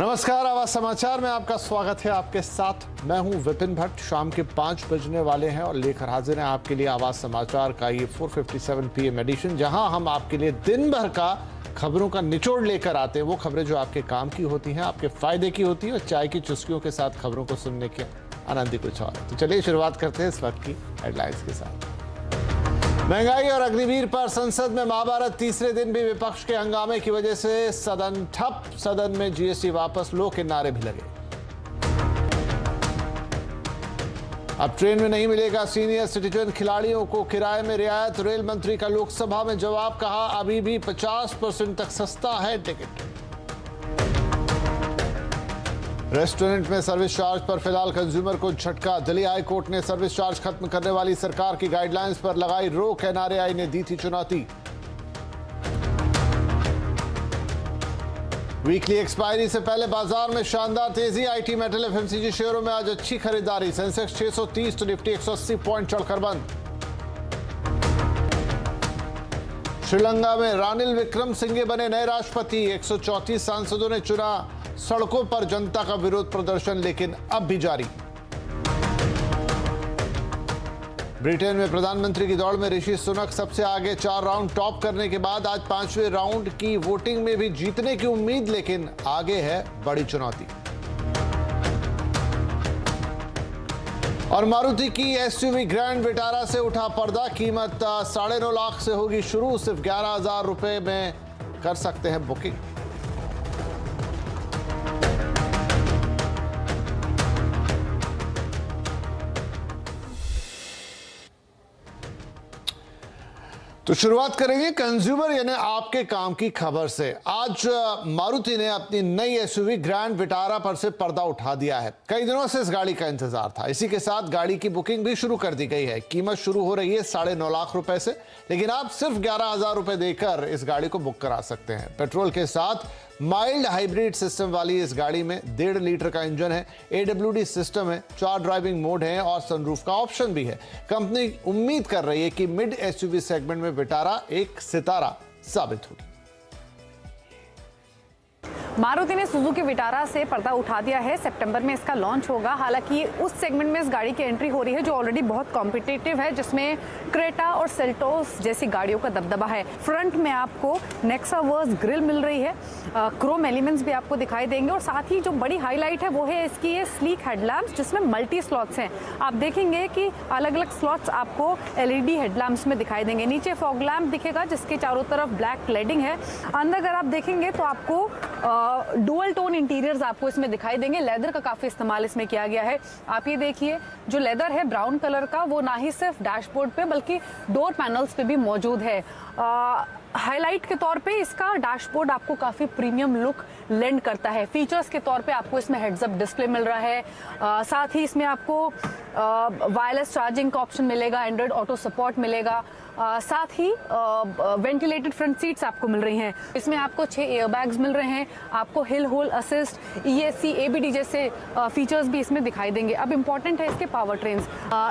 नमस्कार, आवाज समाचार में आपका स्वागत है। आपके साथ मैं हूं विपिन भट्ट। शाम के 5 बजने वाले हैं और लेकर हाजिर हैं आपके लिए आवाज समाचार का ये 4:57 PM एडिशन, जहां हम आपके लिए दिन भर का खबरों का निचोड़ लेकर आते हैं। वो खबरें जो आपके काम की होती हैं, आपके फायदे की होती है, और चाय की चुस्कियों के साथ खबरों को सुनने के आनंद ही कुछ और है। तो चलिए शुरुआत करते हैं इस वक्त की हेडलाइंस के साथ। महंगाई और अग्निवीर पर संसद में महाभारत। तीसरे दिन भी विपक्ष के हंगामे की वजह से सदन ठप। सदन में जीएसटी वापस लो के नारे भी लगे। अब ट्रेन में नहीं मिलेगा सीनियर सिटीजन खिलाड़ियों को किराए में रियायत। रेल मंत्री का लोकसभा में जवाब, कहा अभी भी 50% तक सस्ता है टिकट। रेस्टोरेंट में सर्विस चार्ज पर फिलहाल कंज्यूमर को झटका। दिल्ली हाई कोर्ट ने सर्विस चार्ज खत्म करने वाली सरकार की गाइडलाइंस पर लगाई रोक। एनआरएआई ने दी थी चुनौती। वीकली एक्सपायरी से पहले बाजार में शानदार तेजी। आईटी, मेटल, एफएमसीजी शेयरों में आज अच्छी खरीदारी। सेंसेक्स 630 तो निफ्टी 180 पॉइंट चढ़कर बंद। श्रीलंका में रानिल विक्रमसिंघे बने नए राष्ट्रपति। 134 सांसदों ने चुना। सड़कों पर जनता का विरोध प्रदर्शन लेकिन अब भी जारी। ब्रिटेन में प्रधानमंत्री की दौड़ में ऋषि सुनक सबसे आगे। 4 राउंड टॉप करने के बाद आज 5वें राउंड की वोटिंग में भी जीतने की उम्मीद, लेकिन आगे है बड़ी चुनौती। और मारुति की एसयूवी ग्रैंड विटारा से उठा पर्दा। कीमत 9.5 लाख से होगी शुरू। सिर्फ 11,000 रुपए में कर सकते हैं बुकिंग। तो शुरुआत करेंगे कंज्यूमर यानी आपके काम की खबर से। आज मारुति ने अपनी नई एसयूवी ग्रैंड विटारा पर से पर्दा उठा दिया है। कई दिनों से इस गाड़ी का इंतजार था। इसी के साथ गाड़ी की बुकिंग भी शुरू कर दी गई है। कीमत शुरू हो रही है 9.5 लाख रुपए से, लेकिन आप सिर्फ 11,000 रुपए देकर इस गाड़ी को बुक करा सकते हैं। पेट्रोल के साथ माइल्ड हाइब्रिड सिस्टम वाली इस गाड़ी में 1.5 लीटर का इंजन है, AWD सिस्टम है, 4 ड्राइविंग मोड है और सनरूफ का ऑप्शन भी है। कंपनी उम्मीद कर रही है कि मिड एसयूवी सेगमेंट में विटारा एक सितारा साबित होगी। मारुति ने सुजुकी विटारा से पर्दा उठा दिया है। सितंबर में इसका लॉन्च होगा। हालांकि उस सेगमेंट में इस गाड़ी की एंट्री हो रही है जो ऑलरेडी बहुत कॉम्पिटिटिव है, जिसमें क्रेटा और सेल्टोस जैसी गाड़ियों का दबदबा है। फ्रंट में आपको नेक्सावर्स ग्रिल मिल रही है, क्रोम एलिमेंट्स भी आपको दिखाई देंगे, और साथ ही जो बड़ी हाईलाइट है वो है इसकी ये स्लीक हेडलैम्प्स, जिसमें मल्टी स्लॉट्स हैं। आप देखेंगे कि अलग अलग स्लॉट्स आपको LED हेडलैम्प्स में दिखाई देंगे। नीचे फॉग लैम्प दिखेगा जिसके चारों तरफ ब्लैक क्लेडिंग है। अंदर अगर आप देखेंगे तो आपको डुअल टोन इंटीरियर्स आपको इसमें दिखाई देंगे। लेदर का काफी इस्तेमाल इसमें किया गया है। आप ये देखिए, जो लेदर है ब्राउन कलर का, वो ना ही सिर्फ डैशबोर्ड पे बल्कि डोर पैनल्स पे भी मौजूद है। हाईलाइट के तौर पे इसका डैशबोर्ड आपको काफी प्रीमियम लुक लेंड करता है। फीचर्स के तौर पे आपको इसमें हेड्स अप डिस्प्ले मिल रहा है। साथ ही इसमें आपको वायरलेस चार्जिंग का ऑप्शन मिलेगा, एंड्रॉइड ऑटो सपोर्ट मिलेगा। साथ ही वेंटिलेटेड फ्रंट सीट्स आपको मिल रही हैं। इसमें आपको 6 एयरबैग्स मिल रहे हैं। आपको हिल होल असिस्ट, ESC, ABD जैसे फीचर्स भी इसमें दिखाई देंगे। अब इम्पॉर्टेंट है इसके पावर ट्रेन्स।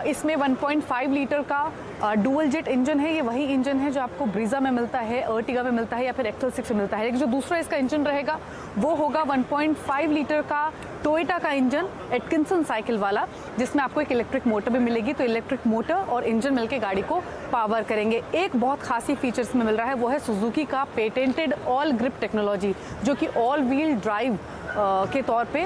इसमें 1.5 लीटर का डुअल जेट इंजन है। ये वही इंजन है जो आपको ब्रीजा में मिलता है, अर्टिगा में मिलता है या फिर XL6 में मिलता है। लेकिन जो दूसरा इसका इंजन रहेगा वो होगा 1.5 लीटर का टोयोटा का इंजन, एटकिंसन साइकिल वाला, जिसमें आपको एक इलेक्ट्रिक मोटर भी मिलेगी। तो इलेक्ट्रिक मोटर और इंजन मिलकर गाड़ी को पावर करेंगे। एक बहुत खासी फीचर्स में मिल रहा है वो है सुजुकी का पेटेंटेड ऑल ग्रिप टेक्नोलॉजी, जो कि ऑल व्हील ड्राइव के तौर पे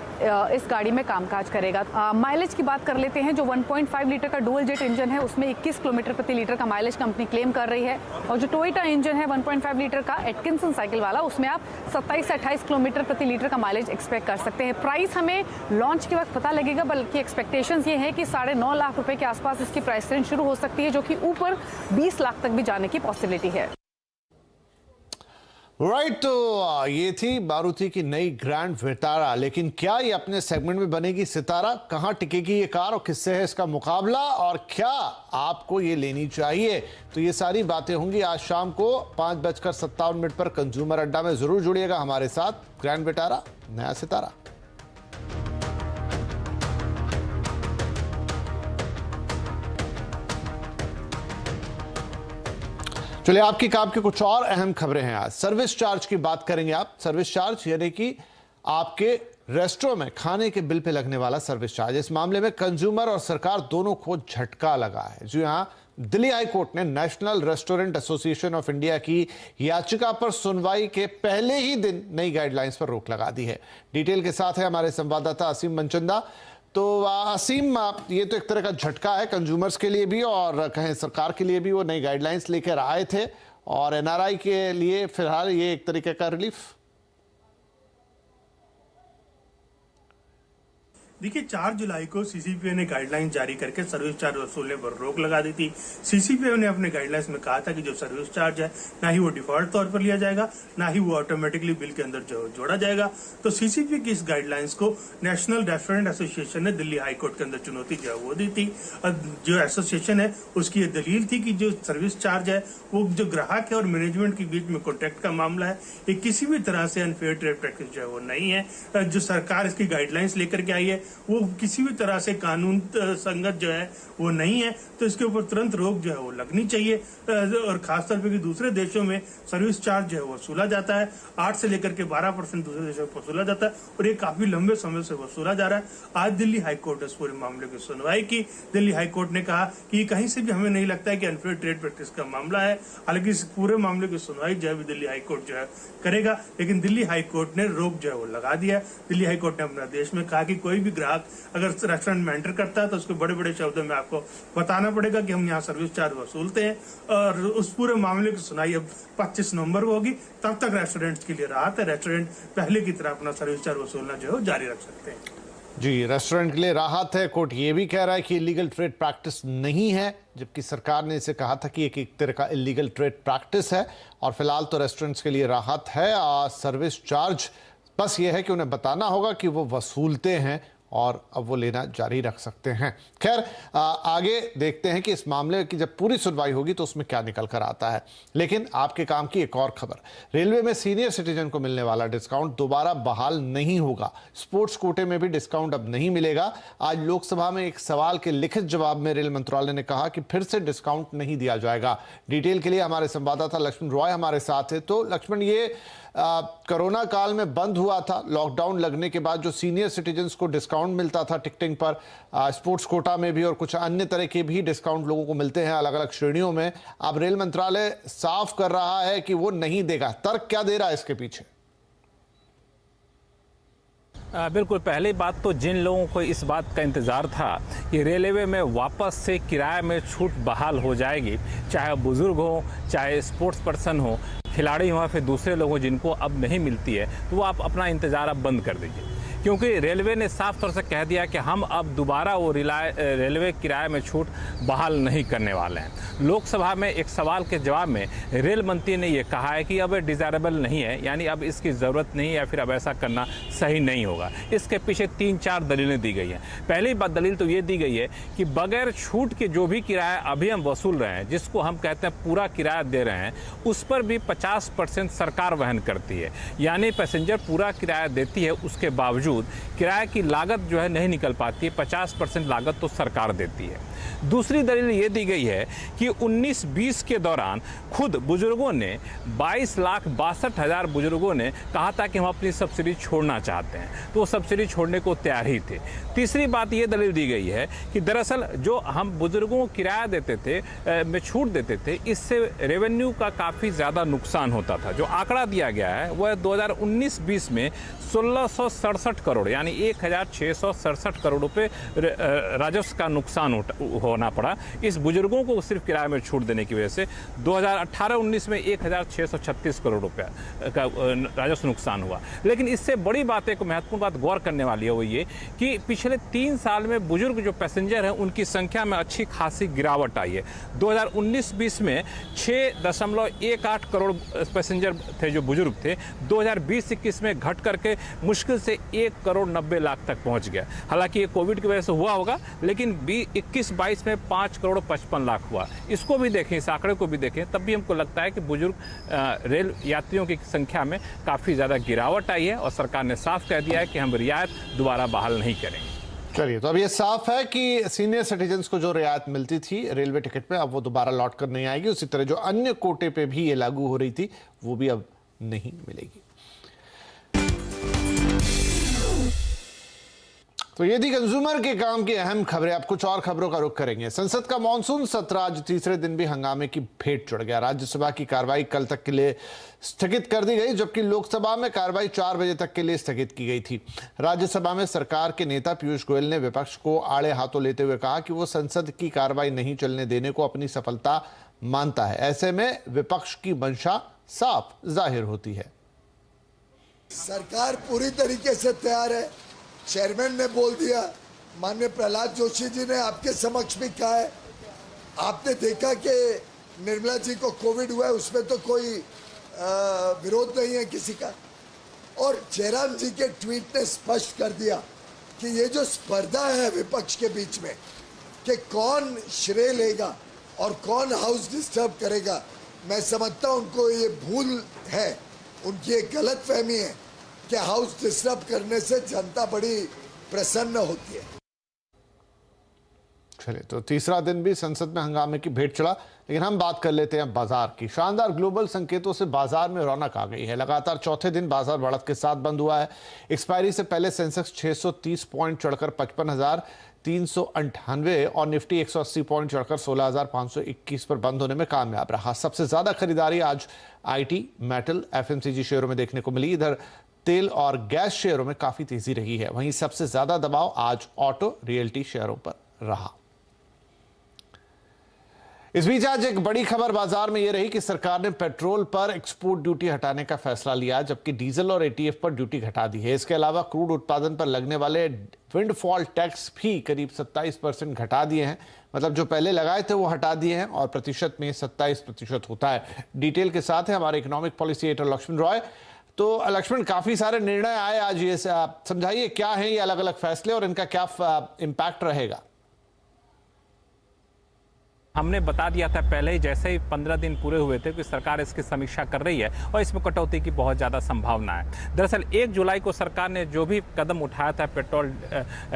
इस गाड़ी में कामकाज करेगा। माइलेज की बात कर लेते हैं। जो 1.5 लीटर का डुअल जेट इंजन है उसमें 21 किलोमीटर प्रति लीटर का माइलेज कंपनी क्लेम कर रही है, और जो टोयोटा इंजन है 1.5 लीटर का एटकिंसन साइकिल वाला, उसमें आप 27 से 28 किलोमीटर प्रति लीटर का माइलेज एक्सपेक्ट कर सकते हैं। प्राइस हमें लॉन्च के वक्त पता लगेगा, बल्कि एक्सपेक्टेशंस ये है कि 9.5 लाख रुपए के आसपास इसकी प्राइस रेंज शुरू हो सकती है, जो कि ऊपर 20 लाख तक भी जाने की पॉसिबिलिटी है। राइट, तो ये थी मारुति की नई ग्रैंड विटारा। लेकिन क्या ये अपने सेगमेंट में बनेगी सितारा? कहां टिकेगी ये कार और किससे है इसका मुकाबला, और क्या आपको ये लेनी चाहिए? तो ये सारी बातें होंगी आज शाम को 5:57 पर कंज्यूमर अड्डा में। जरूर जुड़िएगा हमारे साथ। ग्रैंड विटारा, नया सितारा। चलिए आपकी काम की कुछ और अहम खबरें हैं। आज सर्विस चार्ज की बात करेंगे। आप सर्विस चार्ज यानी कि आपके रेस्टोरेंट में खाने के बिल पे लगने वाला सर्विस चार्ज। इस मामले में कंज्यूमर और सरकार दोनों को झटका लगा है। जी हां, दिल्ली हाई कोर्ट ने national restaurant association of India की याचिका पर सुनवाई के पहले ही दिन नई गाइडलाइंस पर रोक लगा दी है। डिटेल के साथ है हमारे संवाददाता असीम मनचंदा। तो असीम, ये तो एक तरह का झटका है कंज्यूमर्स के लिए भी और कहें सरकार के लिए भी। वो नई गाइडलाइंस लेकर आए थे और एनआरआई के लिए फिलहाल ये एक तरीके का रिलीफ। देखिए, 4 जुलाई को सीसीपीए ने गाइडलाइन जारी करके सर्विस चार्ज वसूलने पर रोक लगा दी थी। सीसीपीए ने अपने गाइडलाइंस में कहा था कि जो सर्विस चार्ज है ना ही वो डिफॉल्ट तौर पर लिया जाएगा, ना ही वो ऑटोमेटिकली बिल के अंदर जोड़ा जाएगा। तो सीसीपीए की इस गाइडलाइंस को नेशनल रेस्टोरेंट एसोसिएशन ने दिल्ली हाई कोर्ट के अंदर चुनौती जो है वो दी थी। जो एसोसिएशन है उसकी ये दलील थी कि जो सर्विस चार्ज है वो जो ग्राहक है और मैनेजमेंट के बीच में कॉन्ट्रैक्ट का मामला है, ये किसी भी तरह से अनफेयर ट्रेड प्रैक्टिस जो है वो नहीं है। जो सरकार इसकी गाइडलाइंस लेकर के आई है वो किसी भी तरह से कानून संगत जो है वो नहीं है। तो इसके ऊपर तुरंत रोक जो है वो लगनी चाहिए। और खासतौर पर कि दूसरे देशों में सर्विस चार्ज जो है वो वसूला जाता है, 8 से लेकर के 12% दूसरे देशों में वसूला जाता है और ये काफी लंबे समय से वसूला जा रहा है। आज दिल्ली हाई कोर्ट ने इस पूरे मामले की सुनवाई की। दिल्ली हाई कोर्ट ने कहा कि कहीं से भी हमें नहीं लगता है कि अनफेयर ट्रेड प्रैक्टिस का मामला है। हालांकि इस पूरे मामले की सुनवाई जो है दिल्ली हाई कोर्ट जो है करेगा, लेकिन दिल्ली हाई कोर्ट ने रोक जो है वो लगा दिया। दिल्ली हाई कोर्ट ने अपने आदेश में कहा कि कोई भी ग्राहक अगर रेस्टोरेंट में एंटर करता है तो उसको बड़े बड़े शब्दों में आपको बताना पड़ेगा कि हम यहाँ सर्विस चार्ज वसूलते हैं। और उस पूरे मामले की सुनवाई अब 25 नवंबर को होगी। तब तक रेस्टोरेंट्स के लिए राहत है। रेस्टोरेंट पहले की तरह अपना सर्विस चार्ज वसूलना जो है जारी रख सकते हैं। जी, रेस्टोरेंट के लिए राहत है। कोर्ट ये भी कह रहा है कि इलीगल ट्रेड प्रैक्टिस नहीं है, जबकि सरकार ने इसे कहा था कि एक तरह का इलीगल ट्रेड प्रैक्टिस है। और फिलहाल तो रेस्टोरेंट्स के लिए राहत है। सर्विस चार्ज बस ये है कि उन्हें बताना होगा कि वो वसूलते हैं और अब वो लेना जारी रख सकते हैं। खैर, आगे देखते हैं कि इस मामले की जब पूरी सुनवाई होगी तो उसमें क्या निकल कर आता है। लेकिन आपके काम की एक और खबर, रेलवे में सीनियर सिटीजन को मिलने वाला डिस्काउंट दोबारा बहाल नहीं होगा। स्पोर्ट्स कोटे में भी डिस्काउंट अब नहीं मिलेगा। आज लोकसभा में एक सवाल के लिखित जवाब में रेल मंत्रालय ने कहा कि फिर से डिस्काउंट नहीं दिया जाएगा। डिटेल के लिए हमारे संवाददाता लक्ष्मण रॉय हमारे साथ है। तो लक्ष्मण, ये कोरोना काल में बंद हुआ था, लॉकडाउन लगने के बाद जो सीनियर सिटीजन्स को डिस्काउंट मिलता था टिकटिंग पर, स्पोर्ट्स कोटा में भी और कुछ अन्य तरह के भी डिस्काउंट लोगों को मिलते हैं अलग अलग श्रेणियों में। अब रेल मंत्रालय साफ कर रहा है कि वो नहीं देगा। तर्क क्या दे रहा है इसके पीछे? बिल्कुल, पहली बात तो जिन लोगों को इस बात का इंतज़ार था कि रेलवे में वापस से किराए में छूट बहाल हो जाएगी, चाहे बुजुर्ग हो, चाहे स्पोर्ट्स पर्सन हो, खिलाड़ी हो, फिर दूसरे लोग हों जिनको अब नहीं मिलती है, तो वो आप अपना इंतज़ार अब बंद कर दीजिए। क्योंकि रेलवे ने साफ तौर से कह दिया कि हम अब दोबारा वो रेलवे किराए में छूट बहाल नहीं करने वाले हैं। लोकसभा में एक सवाल के जवाब में रेल मंत्री ने ये कहा है कि अब डिज़ायरेबल नहीं है, यानी अब इसकी ज़रूरत नहीं है या फिर अब ऐसा करना सही नहीं होगा। इसके पीछे 3-4 दलीलें दी गई हैं। पहली बात दलील तो ये दी गई है कि बगैर छूट के जो भी किराया अभी हम वसूल रहे हैं, जिसको हम कहते हैं पूरा किराया दे रहे हैं, उस पर भी 50% सरकार वहन करती है। यानी पैसेंजर पूरा किराया देती है, उसके बावजूद किराए की लागत जो है नहीं निकल पाती है। 50% लागत तो सरकार देती है। दूसरी दलील ये दी गई है कि 19-20 के दौरान खुद बुजुर्गों ने 22,62,000 बुजुर्गों ने कहा था कि हम अपनी सब्सिडी छोड़ना चाहते हैं, तो वो सब्सिडी छोड़ने को तैयार ही थे। तीसरी बात ये दलील दी गई है कि दरअसल जो हम बुजुर्गों को किराया देते थे, में छूट देते थे, इससे रेवेन्यू का काफ़ी ज़्यादा नुकसान होता था। जो आंकड़ा दिया गया है वह 2019-20 में 1667 करोड़ यानी 1667 करोड़ रुपये राजस्व का नुकसान होना पड़ा इस बुजुर्गों को सिर्फ किराए में छूट देने की वजह से। 2018-19 में 1636 करोड़ रुपया का राजस्व नुकसान हुआ। लेकिन इससे बड़ी बात, एक महत्वपूर्ण बात गौर करने वाली है, वो ये कि पिछले 3 साल में बुजुर्ग जो पैसेंजर हैं उनकी संख्या में अच्छी खासी गिरावट आई है। 2019-20 में 6.18 करोड़ पैसेंजर थे जो बुजुर्ग थे, 2020-21 में घट करके मुश्किल से 1 करोड़ 90 लाख तक पहुंच गया। हालांकि ये कोविड की वजह से हुआ होगा, लेकिन 21-22 में 5 करोड़ 55 लाख हुआ। इसको भी देखें, इस आंकड़े को भी देखें, तब भी हमको लगता है कि बुजुर्ग रेल यात्रियों की संख्या में काफ़ी ज़्यादा गिरावट आई है और सरकार ने साफ कह दिया है कि हम रियायत दोबारा बहाल नहीं करेंगे। चलिए, तो अब ये साफ है कि सीनियर सिटीजन्स को जो रियायत मिलती थी रेलवे टिकट में, अब वो दोबारा लौट कर नहीं आएगी। उसी तरह जो अन्य कोटे पे भी ये लागू हो रही थी वो भी अब नहीं मिलेगी। तो ये थी कंज्यूमर के काम की अहम खबरें। अब कुछ और खबरों का रुख करेंगे। संसद का मानसून सत्र आज तीसरे दिन भी हंगामे की भेंट चढ़ गया। राज्यसभा की कार्रवाई कल तक के लिए स्थगित कर दी गई, जबकि लोकसभा में कार्रवाई 4 बजे तक के लिए स्थगित की गई थी। राज्यसभा में सरकार के नेता पीयूष गोयल ने विपक्ष को आड़े हाथों लेते हुए कहा कि वो संसद की कार्रवाई नहीं चलने देने को अपनी सफलता मानता है। ऐसे में विपक्ष की मंशा साफ जाहिर होती है। सरकार पूरी तरीके से तैयार है। चेयरमैन ने बोल दिया, माननीय प्रहलाद जोशी जी ने आपके समक्ष भी कहा है। आपने देखा कि निर्मला जी को कोविड हुआ है, उसमें तो कोई विरोध नहीं है किसी का। और जयराम जी के ट्वीट ने स्पष्ट कर दिया कि ये जो स्पर्धा है विपक्ष के बीच में कि कौन श्रेय लेगा और कौन हाउस डिस्टर्ब करेगा, मैं समझता हूं उनको ये भूल है, उनकी एक गलत फहमी है कि हाउस डिस्टर्ब करने से जनता बड़ी प्रसन्न होती है। चलिए, तो तीसरा दिन भी संसद में हंगामे की भेंट चढ़ा। लेकिन हम बात कर लेते हैं बाजार की। शानदार ग्लोबल संकेतों से बाजार में रौनक आ गई है। लगातार चौथे दिन बाजार बढ़त के साथ बंद हुआ है। एक्सपायरी से पहले सेंसेक्स 630 पॉइंट चढ़कर 55,398 और निफ्टी 180 पॉइंट चढ़कर 16,521 पर बंद होने में कामयाब रहा। सबसे ज्यादा खरीदारी आज आईटी, मेटल, एफएमसीजी शेयरों में देखने को मिली। इधर तेल और गैस शेयरों में काफी तेजी रही है। वहीं सबसे ज्यादा दबाव आज ऑटो, रियल्टी शेयरों पर रहा। इस बीच आज एक बड़ी खबर बाजार में यह रही कि सरकार ने पेट्रोल पर एक्सपोर्ट ड्यूटी हटाने का फैसला लिया, जबकि डीजल और एटीएफ पर ड्यूटी घटा दी है। इसके अलावा क्रूड उत्पादन पर लगने वाले विंडफॉल टैक्स भी करीब 27% घटा दिए हैं। मतलब जो पहले लगाए थे वो हटा दिए हैं और प्रतिशत में 27% होता है। डिटेल के साथ है हमारे economic policy editor Lakshman Roy. तो लक्ष्मण, काफी सारे निर्णय आए आज, ये समझाइए क्या है ये अलग अलग फैसले और इनका क्या इम्पैक्ट रहेगा। हमने बता दिया था पहले ही, जैसे ही 15 दिन पूरे हुए थे, कि सरकार इसकी समीक्षा कर रही है और इसमें कटौती की बहुत ज़्यादा संभावना है। दरअसल 1 जुलाई को सरकार ने जो भी कदम उठाया था पेट्रोल,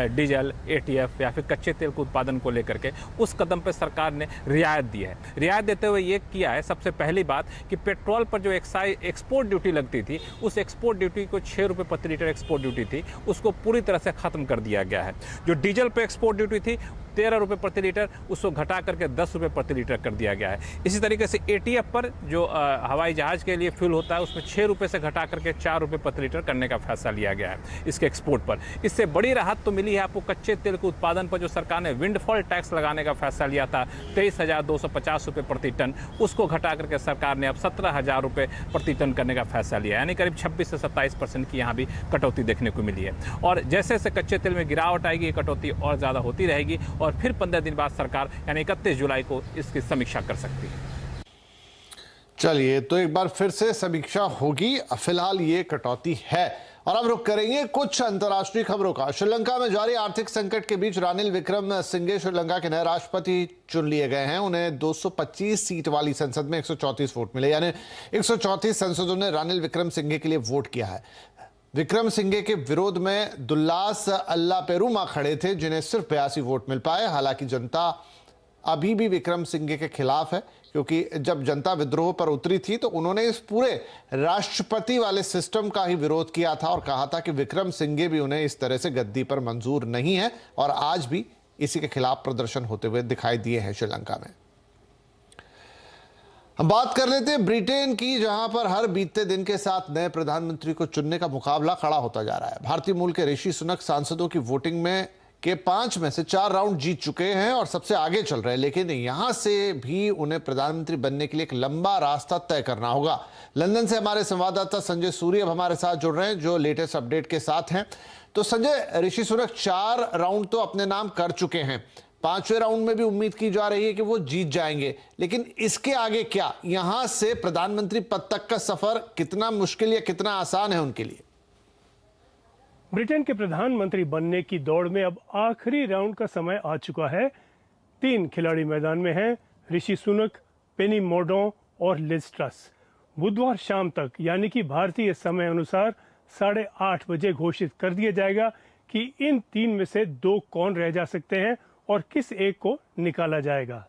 डीजल, एटीएफ या फिर कच्चे तेल के उत्पादन को लेकर के, उस कदम पर सरकार ने रियायत दी है। रियायत देते हुए ये किया है, सबसे पहली बात कि पेट्रोल पर जो एक्सपोर्ट ड्यूटी लगती थी, उस एक्सपोर्ट ड्यूटी को 6 रुपये प्रति लीटर एक्सपोर्ट ड्यूटी थी, उसको पूरी तरह से ख़त्म कर दिया गया है। जो डीजल पर एक्सपोर्ट ड्यूटी थी 13 रुपये प्रति लीटर, उसको घटा करके 10 रुपये प्रति लीटर कर दिया गया है। इसी तरीके से एटीएफ पर जो हवाई जहाज के लिए फ्यूल होता है, उसमें 6 रुपये से घटा करके 4 रुपये प्रति लीटर करने का फैसला लिया गया है इसके एक्सपोर्ट पर। इससे बड़ी राहत तो मिली है आपको कच्चे तेल के उत्पादन पर। जो सरकार ने विंडफॉल टैक्स लगाने का फैसला लिया था 23,250 रुपये प्रति टन, उसको घटा करके सरकार ने अब 17,000 रुपये प्रति टन करने का फैसला लिया है। यानी करीब 26 से 27% की यहाँ भी कटौती देखने को मिली है। और जैसे जैसे कच्चे तेल में गिरावट आएगी, ये कटौती और ज़्यादा होती रहेगी और फिर 15 दिन बाद सरकार यानी 31 जुलाई को इसकी समीक्षा कर सकती है। चलिए, तो एक बार फिर से समीक्षा होगी। फिलहाल ये कटौती है। और अब रुक करेंगे कुछ अंतर्राष्ट्रीय खबरों का। श्रीलंका में जारी आर्थिक संकट के बीच रानिल विक्रमसिंघे श्रीलंका के नए राष्ट्रपति चुन लिए गए हैं। उन्हें 225 सीट वाली संसद में 134 वोट मिले, यानी 134 सांसदों ने रानिल विक्रमसिंघे के लिए वोट किया है। विक्रमसिंघे के विरोध में दुल्लास अल्ला पेरुमा खड़े थे, जिन्हें सिर्फ 82 वोट मिल पाए। हालांकि जनता अभी भी विक्रमसिंघे के खिलाफ है, क्योंकि जब जनता विद्रोह पर उतरी थी तो उन्होंने इस पूरे राष्ट्रपति वाले सिस्टम का ही विरोध किया था और कहा था कि विक्रमसिंघे भी उन्हें इस तरह से गद्दी पर मंजूर नहीं है। और आज भी इसी के खिलाफ प्रदर्शन होते हुए दिखाई दिए हैं श्रीलंका में। हम बात कर लेते हैं ब्रिटेन की, जहां पर हर बीतते दिन के साथ नए प्रधानमंत्री को चुनने का मुकाबला खड़ा होता जा रहा है। भारतीय मूल के ऋषि सुनक सांसदों की वोटिंग में के 5 में से 4 राउंड जीत चुके हैं और सबसे आगे चल रहे हैं। लेकिन यहां से भी उन्हें प्रधानमंत्री बनने के लिए एक लंबा रास्ता तय करना होगा। लंदन से हमारे संवाददाता संजय सूरी अब हमारे साथ जुड़ रहे हैं, जो लेटेस्ट अपडेट के साथ हैं। तो संजय, ऋषि सुनक 4 राउंड तो अपने नाम कर चुके हैं, 5वें राउंड में भी उम्मीद की जा रही है कि वो जीत जाएंगे। लेकिन इसके आगे क्या, यहां से प्रधानमंत्री पद तक का सफर कितना मुश्किल या कितना आसान है उनके लिए? ब्रिटेन के प्रधानमंत्री बनने की दौड़ में अब आखिरी राउंड का समय आ चुका है। 3 खिलाड़ी मैदान में हैं, ऋषि सुनक, पेनी मोर्डॉन और लिज ट्रस। बुधवार शाम तक यानी कि भारतीय समय अनुसार 8:30 बजे घोषित कर दिया जाएगा कि इन 3 में से 2 कौन रह जा सकते हैं और किस एक को निकाला जाएगा।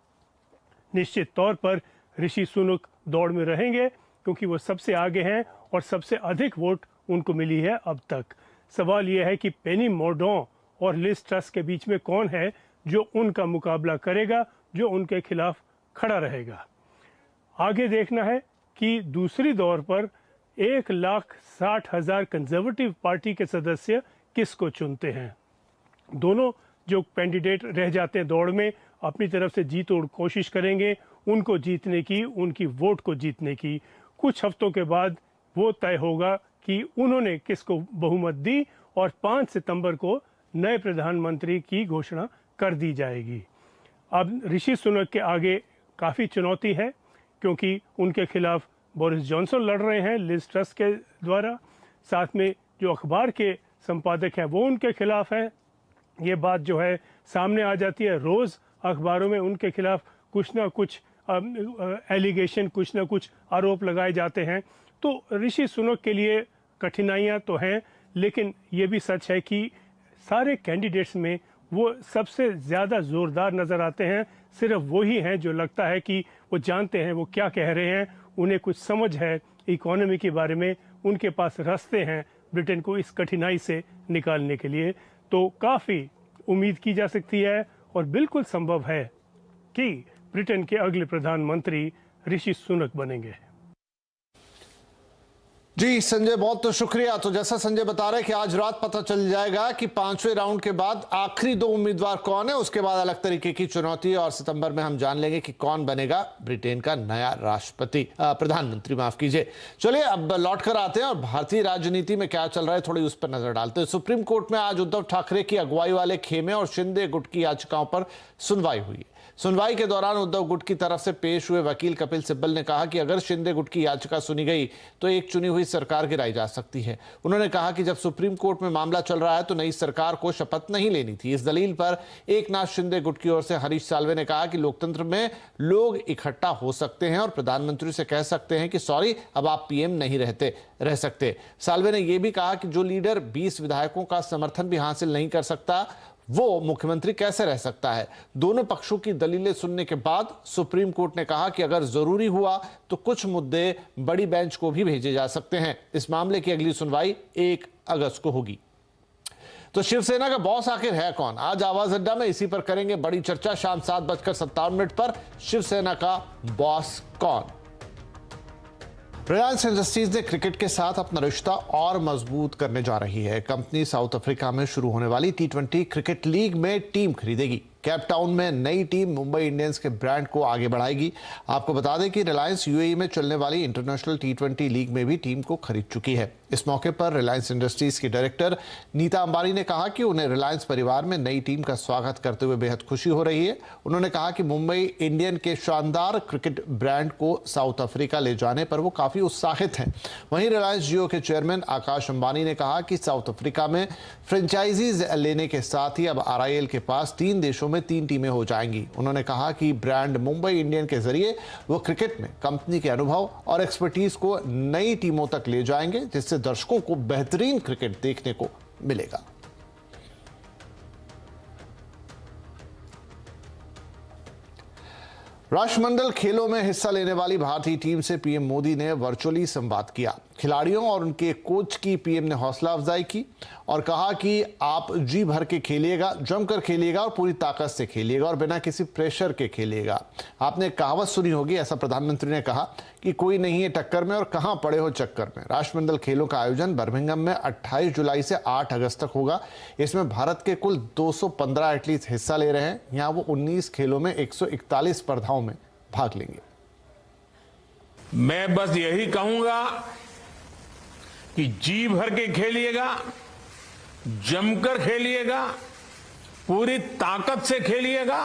निश्चित तौर पर ऋषि सुनक दौड़ में रहेंगे, क्योंकि वो सबसे आगे हैं और सबसे अधिक वोट उनको मिली है अब तक। सवाल यह है कि पेनी मोर्डॉन और लिज ट्रस के बीच में कौन है जो उनका मुकाबला करेगा, जो उनके खिलाफ खड़ा रहेगा। आगे देखना है कि दूसरी दौर पर 1,60,000 कंजर्वेटिव पार्टी के सदस्य किसको चुनते हैं। दोनों जो कैंडिडेट रह जाते हैं दौड़ में अपनी तरफ से जी तोड़ कोशिश करेंगे उनको जीतने की, उनकी वोट को जीतने की। कुछ हफ्तों के बाद वो तय होगा कि उन्होंने किसको बहुमत दी और 5 सितंबर को नए प्रधानमंत्री की घोषणा कर दी जाएगी। अब ऋषि सुनक के आगे काफ़ी चुनौती है क्योंकि उनके खिलाफ बोरिस जॉनसन लड़ रहे हैं लिज ट्रस के द्वारा, साथ में जो अखबार के संपादक हैं वो उनके खिलाफ हैं। ये बात जो है सामने आ जाती है, रोज़ अखबारों में उनके खिलाफ कुछ ना कुछ एलिगेशन, कुछ ना कुछ आरोप लगाए जाते हैं। तो ऋषि सुनक के लिए कठिनाइयां तो हैं, लेकिन ये भी सच है कि सारे कैंडिडेट्स में वो सबसे ज़्यादा ज़ोरदार नज़र आते हैं। सिर्फ वही हैं जो लगता है कि वो जानते हैं वो क्या कह रहे हैं, उन्हें कुछ समझ है इकोनॉमी के बारे में, उनके पास रास्ते हैं ब्रिटेन को इस कठिनाई से निकालने के लिए। तो काफ़ी उम्मीद की जा सकती है और बिल्कुल संभव है कि ब्रिटेन के अगले प्रधानमंत्री ऋषि सुनक बनेंगे। जी संजय, बहुत तो शुक्रिया। तो जैसा संजय बता रहे हैं कि आज रात पता चल जाएगा कि 5वें राउंड के बाद आखिरी 2 उम्मीदवार कौन है, उसके बाद अलग तरीके की चुनौती है और सितंबर में हम जान लेंगे कि कौन बनेगा ब्रिटेन का नया प्रधानमंत्री, माफ कीजिए। चलिए अब लौट कर आते हैं और भारतीय राजनीति में क्या चल रहा है थोड़ी उस पर नजर डालते हैं। सुप्रीम कोर्ट में आज उद्धव ठाकरे की अगुवाई वाले खेमे और शिंदे गुट की याचिकाओं पर सुनवाई हुई। सुनवाई के दौरान उद्धव गुट की तरफ से पेश हुए वकील कपिल सिब्बल ने कहा कि अगर शिंदे गुट की याचिका सुनी गई तो एक चुनी हुई सरकार गिराई जा सकती है। उन्होंने कहा कि जब सुप्रीम कोर्ट में मामला चल रहा है तो नई सरकार को शपथ नहीं लेनी थी। इस दलील पर एकनाथ शिंदे गुट की ओर से हरीश साल्वे ने कहा कि लोकतंत्र में लोग इकट्ठा हो सकते हैं और प्रधानमंत्री से कह सकते हैं कि सॉरी, अब आप पीएम नहीं रह सकते। साल्वे ने यह भी कहा कि जो लीडर 20 विधायकों का समर्थन भी हासिल नहीं कर सकता वो मुख्यमंत्री कैसे रह सकता है। दोनों पक्षों की दलीलें सुनने के बाद सुप्रीम कोर्ट ने कहा कि अगर जरूरी हुआ तो कुछ मुद्दे बड़ी बेंच को भी भेजे जा सकते हैं। इस मामले की अगली सुनवाई 1 अगस्त को होगी। तो शिवसेना का बॉस आखिर है कौन? आज आवाज अड्डा में इसी पर करेंगे बड़ी चर्चा। शाम 7:57 पर शिवसेना का बॉस कौन? रिलायंस इंडस्ट्रीज ने क्रिकेट के साथ अपना रिश्ता और मजबूत करने जा रही है। कंपनी साउथ अफ्रीका में शुरू होने वाली T20 क्रिकेट लीग में टीम खरीदेगी। कैप टाउन में नई टीम मुंबई इंडियंस के ब्रांड को आगे बढ़ाएगी। आपको बता दें कि रिलायंस यूएई में चलने वाली इंटरनेशनल T20 लीग में भी टीम को खरीद चुकी है। इस मौके पर रिलायंस इंडस्ट्रीज की डायरेक्टर नीता अंबानी ने कहा कि उन्हें रिलायंस परिवार में नई टीम का स्वागत करते हुए बेहद खुशी हो रही है। उन्होंने कहा कि मुंबई इंडियन के शानदार क्रिकेट ब्रांड को साउथ अफ्रीका ले जाने पर वो काफी उत्साहित हैं। वहीं रिलायंस जियो के चेयरमैन आकाश अंबानी ने कहा कि साउथ अफ्रीका में फ्रेंचाइजीज लेने के साथ ही अब RIL के पास 3 देशों में 3 टीमें हो जाएंगी। उन्होंने कहा कि ब्रांड मुंबई इंडियन के जरिए वो क्रिकेट में कंपनी के अनुभव और एक्सपर्टीज को नई टीमों तक ले जाएंगे, जिससे दर्शकों को बेहतरीन क्रिकेट देखने को मिलेगा। राष्ट्रमंडल खेलों में हिस्सा लेने वाली भारतीय टीम से पीएम मोदी ने वर्चुअली संवाद किया। खिलाड़ियों और उनके कोच की पीएम ने हौसला अफजाई की और कहा कि आप जी भर के खेलिएगा, जमकर खेलिएगा और पूरी ताकत से खेलिएगा और बिना किसी प्रेशर के खेलिएगा। आपने कहावत सुनी होगी, ऐसा प्रधानमंत्री ने कहा कि कोई नहीं है टक्कर में और कहां पड़े हो चक्कर में। राष्ट्रमंडल खेलों का आयोजन बर्मिंघम में 28 जुलाई से 8 अगस्त तक होगा। इसमें भारत के कुल 215 एथलीट्स हिस्सा ले रहे हैं। यहां वो 19 खेलों में 141 स्पर्धाओं में भाग लेंगे। मैं बस यही कहूंगा कि जी भर के खेलिएगा, जमकर खेलिएगा, पूरी ताकत से खेलिएगा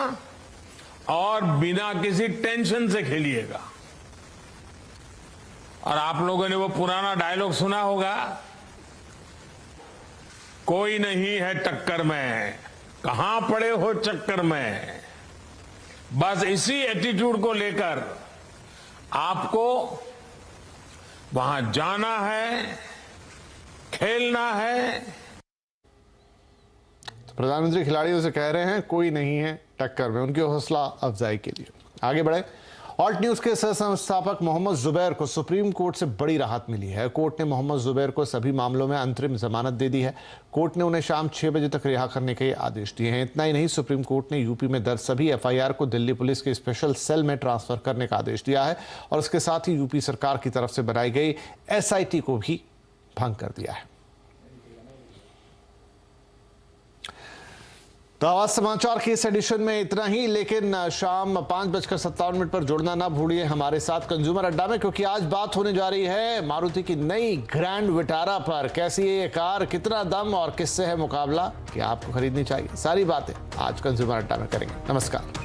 और बिना किसी टेंशन से खेलिएगा। और आप लोगों ने वो पुराना डायलॉग सुना होगा, कोई नहीं है टक्कर में, कहां पड़े हो चक्कर में। बस इसी एटीट्यूड को लेकर आपको वहां जाना है, खेलना है। तो प्रधानमंत्री खिलाड़ियों से कह रहे हैं कोई नहीं है टक्कर में, उनकी हौसला अफजाई के लिए। आगे बढ़े ऑल्ट न्यूज के सह संस्थापक मोहम्मद जुबैर को सुप्रीम कोर्ट से बड़ी राहत मिली है। कोर्ट ने मोहम्मद जुबैर को सभी मामलों में अंतरिम जमानत दे दी है। कोर्ट ने उन्हें शाम 6 बजे तक रिहा करने के आदेश दिए हैं। इतना ही नहीं, सुप्रीम कोर्ट ने यूपी में दर्ज सभी एफआईआर को दिल्ली पुलिस के स्पेशल सेल में ट्रांसफर करने का आदेश दिया है और इसके साथ ही यूपी सरकार की तरफ से बनाई गई एसआईटी को भी भंग कर दिया है। तो आवाज समाचार की इस एडिशन में इतना ही, लेकिन शाम 5:57 पर जुड़ना ना भूलिए हमारे साथ कंज्यूमर अड्डा में, क्योंकि आज बात होने जा रही है मारुति की नई ग्रैंड विटारा पर। कैसी है ये कार, कितना दम और किससे है मुकाबला, क्या आपको खरीदनी चाहिए, सारी बातें आज कंज्यूमर अड्डा में करेंगे। नमस्कार।